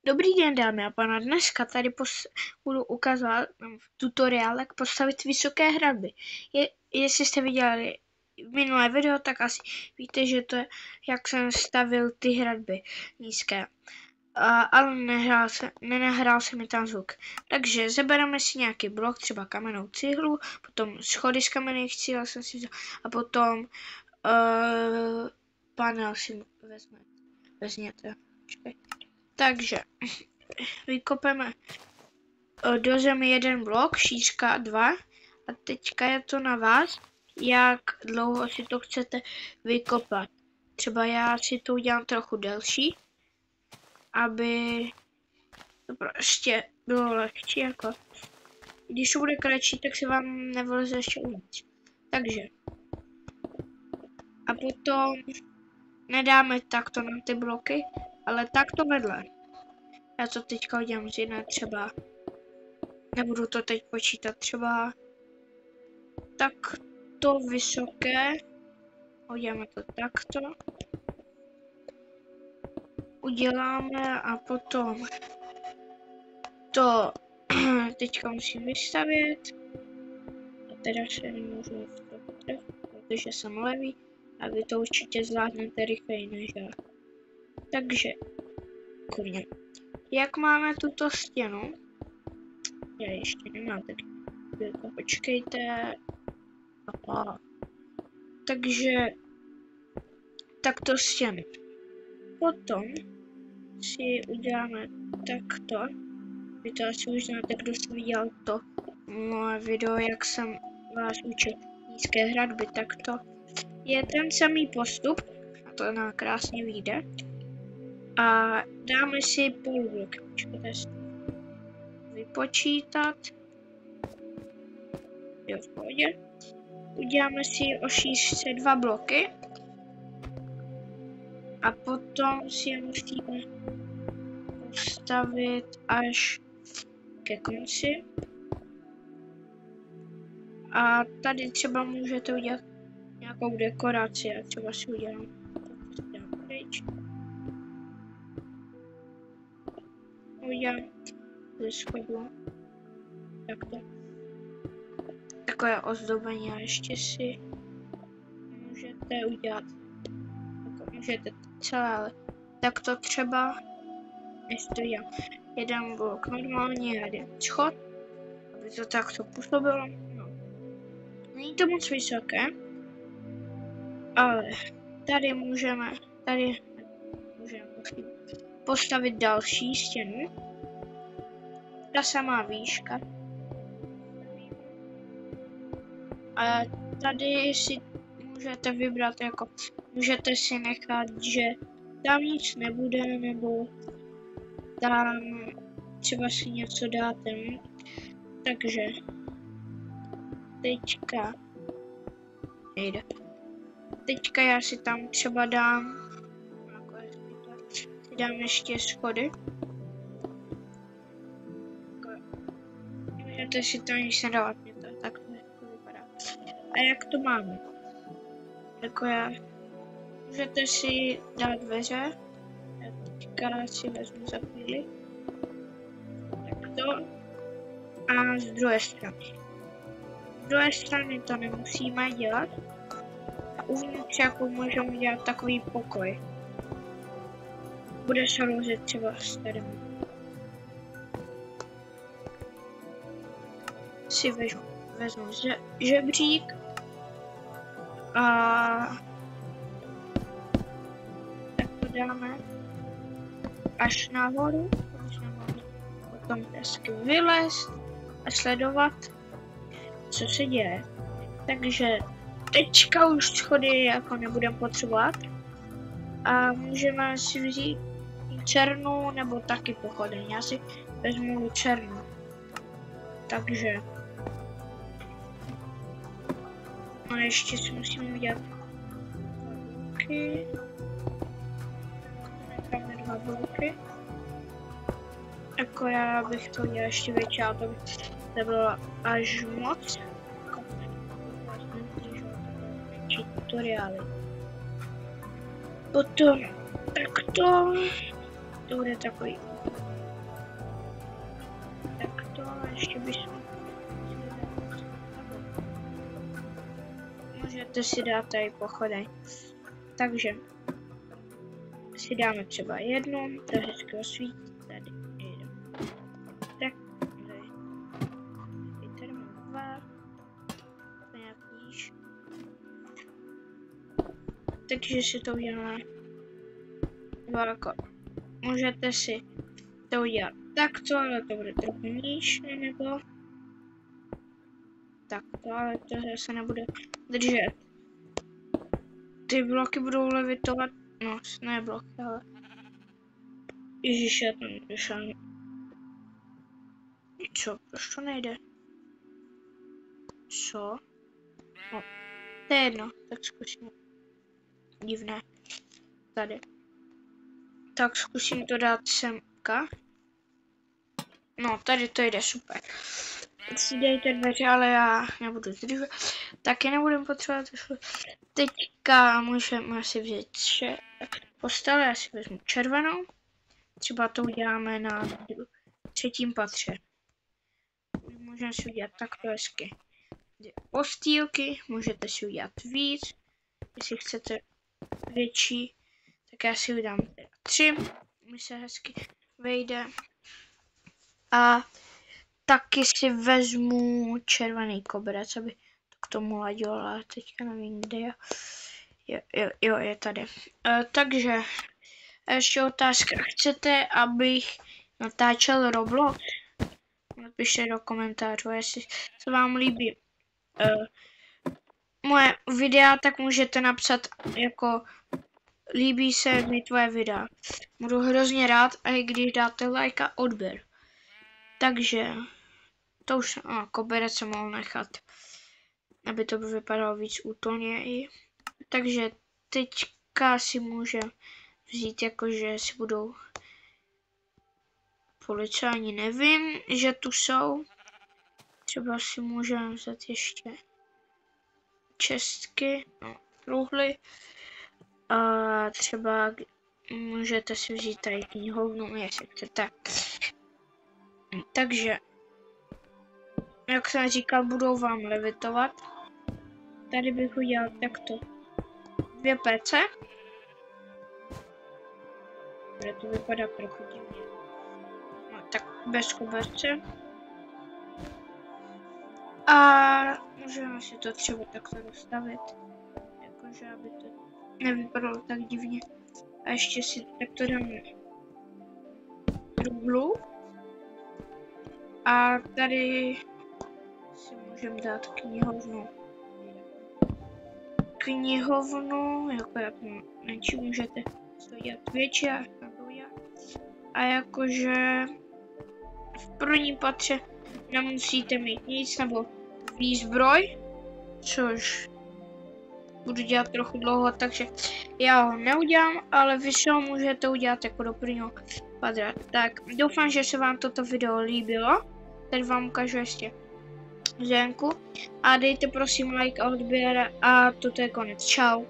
Dobrý den, dámy a pánové. Dneska tady budu ukazovat tutoriál, jak postavit vysoké hradby. Jestli jste viděli minulé video, tak asi víte, že to je, jak jsem stavil ty hradby nízké. Ale nenahrál se mi tam zvuk. Takže zabereme si nějaký blok, třeba kamennou cihlu, potom schody z kamenných cihel jsem si vzal, a potom panel si vezměte. Takže vykopeme do zemi jeden blok, šířka 2, a teďka je to na vás, jak dlouho si to chcete vykopat. Třeba já si to udělám trochu delší, aby to prostě bylo lehčí, jako když to bude kratší, tak se vám nevyleze ještě uvnitř. Takže a potom nedáme takto na ty bloky, ale takto vedle. Já to teďka udělám z jedné, třeba nebudu to teď počítat, třeba takto vysoké, uděláme to takto, uděláme a potom to teďka musím vystavět, a teda se nemůžu trefit, protože jsem levý a vy to určitě zvládnete rychleji než já. Takže kurně, jak máme tuto stěnu, já ještě nemám, tak počkejte. Aha. Takže takto stěnu. Potom si uděláme takto. Vy to asi už znáte, kdo jste viděl to moje video, jak jsem vás učil nízké hradby, tak to je ten samý postup a to nám krásně vyjde. A dáme si polubloky. Počkejte si vypočítat. Jo, v pohodě. Uděláme si o šířce 2 bloky. A potom si je musíme postavit až ke konci. A tady třeba můžete udělat nějakou dekoraci. Já třeba si udělám pryč. Udělám ze schodu takto takové ozdobení, a ještě si můžete udělat, jako můžete celé, ale takto třeba, než to udělám jeden blok normálně a jeden schod, aby to takto působilo. No. Není to moc vysoké, ale tady můžeme postavit další stěnu. Ta samá výška. A tady si můžete vybrat, jako můžete si nechat, že tam nic nebude, nebo tam třeba si něco dáte. Takže teďka já si tam třeba dám, ještě schody. Můžete si to nic nedávat, mě to takto vypadá. A jak to máme? Jako můžete si dát dveře. Já teďka si vezmu za chvíli. Takto. A z druhé strany. Z druhé strany to nemusíme dělat. A uvnitř jako můžeme dělat takový pokoj. Bude se rozjet třeba s tady. Si vezmu žebřík a tak to dáme až nahoru, potom hezky vylézt a sledovat, co se děje. Takže teďka už schody jako nebudeme potřebovat a můžeme si vzít černou nebo taky pochodeň. Já si vezmu černou. Takže a ještě si musím udělat bloky. Necháme 2 bloky. Jako já bych to udělal ještě větší, ale to by bylo až moc. Větší tutoriály. Potom takto to bude takový Tak to ještě bychom můžete si dát tady pochodeň. Takže si dáme třeba jednu, to hezky osvítí, tady jeden. Tak, tady mám dva, to nějak níž. Takže si to uděláme jako. Můžete si to udělat takto, ale to bude trochu níž, nebo takto, ale to zase nebude držet. Ty bloky budou levitovat, no ne bloky, ale ježiš, já to nedošel. Co, proč to nejde? Co? No, to je jedno, tak zkusím. Divné. Tady. Tak zkusím to dát semka. No, tady to jde super. Teď si dejte dveře, ale já nebudu zdržovat. Taky nebudem potřebovat. Teďka můžeme si vzít postel, já si vezmu červenou. Třeba to uděláme na třetím patře. Můžeme si udělat takto hezky. Postýlky, můžete si udělat víc. Jestli chcete větší, tak já si udělám 3. Mi se hezky vejde. A taky si vezmu červený koberec, aby to k tomu ladilo, ale teďka nevím, kde je. Jo, je tady. Takže ještě otázka. Chcete, abych natáčel Roblox? Napište do komentářů, jestli se vám líbí moje videa, tak můžete napsat jako líbí se mi tvoje videa. Budu hrozně rád, a i když dáte like a odběr. Takže to už koberec jsem mohl nechat, aby to vypadalo víc útulně. Takže teďka si můžeme vzít, jakože si budou policajní, nevím, že tu jsou. Třeba si můžeme vzít ještě čestky, no, truhly. A třeba můžete si vzít tady knihovnu, jestli chcete. Takže, jak jsem říkal, budou vám levitovat. Tady bych udělal takto 2 PC. Bude to vypadat trochu divně. No, tak bez koberce. A můžeme si to třeba takto dostavit. Jakože, aby to nevypadalo tak divně. A ještě si takto dáme truhlu. A tady si můžeme dát knihovnu. Jako jak menší, můžete to dělat větší a jakože v prvním patře nemusíte mít nic nebo výzbroj, což budu dělat trochu dlouho, takže já ho neudělám, ale vy si ho můžete udělat jako do prvního patra. Tak doufám, že se vám toto video líbilo. Teď vám ukážu ještě zvenku a dejte prosím like a odběr a toto je konec. Čau.